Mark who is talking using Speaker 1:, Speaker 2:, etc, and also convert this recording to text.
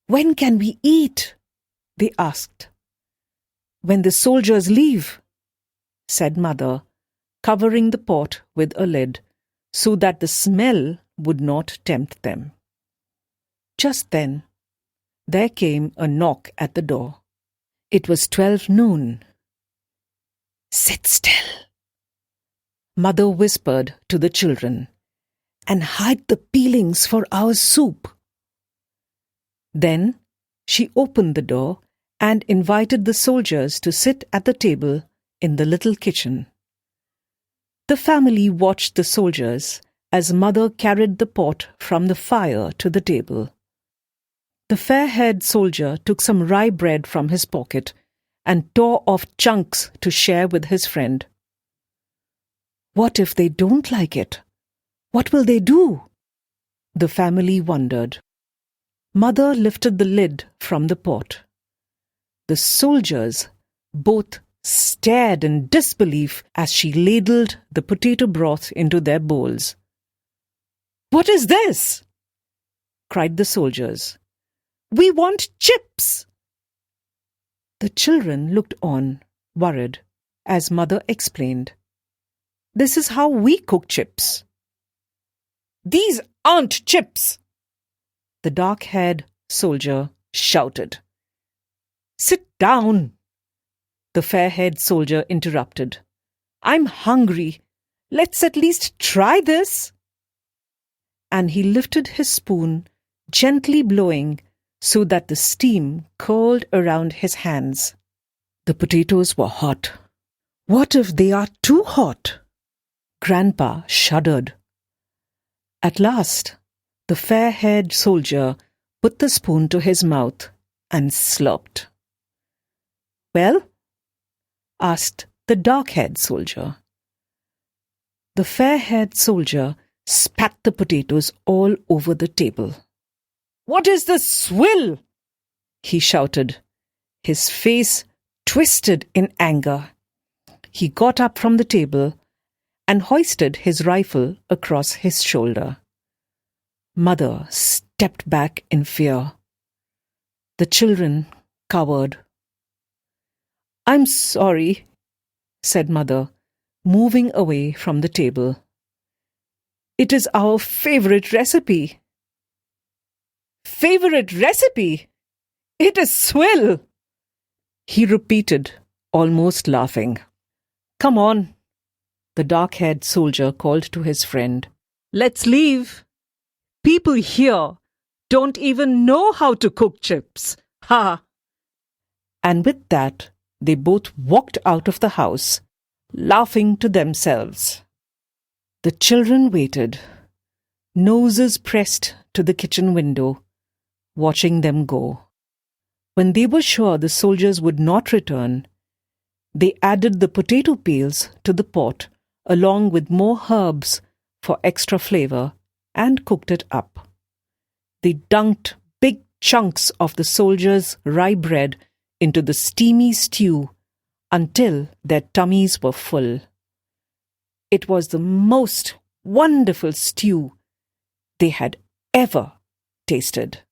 Speaker 1: "When can we eat?" they asked. "When the soldiers leave," said Mother, covering the pot with a lid so that the smell would not tempt them. Just then, there came a knock at the door. It was 12 noon. "Sit still," Mother whispered to the children, "and hide the peelings for our soup." Then she opened the door and invited the soldiers to sit at the table in the little kitchen. The family watched the soldiers as Mother carried the pot from the fire to the table. The fair-haired soldier took some rye bread from his pocket and tore off chunks to share with his friend. "What if they don't like it? What will they do?" the family wondered. Mother lifted the lid from the pot. The soldiers both stared in disbelief as she ladled the potato broth into their bowls. "What is this?" cried the soldiers. "We want chips!" The children looked on, worried, as Mother explained. "This is how we cook chips." "These aren't chips!" the dark-haired soldier shouted. "Sit down," the fair-haired soldier interrupted. "I'm hungry. Let's at least try this." And he lifted his spoon, gently blowing so that the steam curled around his hands. The potatoes were hot. What if they are too hot? Grandpa shuddered. At last, the fair-haired soldier put the spoon to his mouth and slurped. "Well?" asked the dark-haired soldier. The fair-haired soldier spat the potatoes all over the table. "What is this swill?" he shouted, his face twisted in anger. He got up from the table and hoisted his rifle across his shoulder. Mother stepped back in fear. The children cowered. "I'm sorry," said Mother, moving away from the table. "It is our favorite recipe." "Favorite recipe? It is swill," he repeated, almost laughing. "Come on," the dark-haired soldier called to his friend. "Let's leave. People here don't even know how to cook chips. Ha!" And with that, they both walked out of the house, laughing to themselves. The children waited, noses pressed to the kitchen window, watching them go. When they were sure the soldiers would not return, they added the potato peels to the pot along with more herbs for extra flavor and cooked it up. They dunked big chunks of the soldiers' rye bread into the steamy stew until their tummies were full. It was the most wonderful stew they had ever tasted.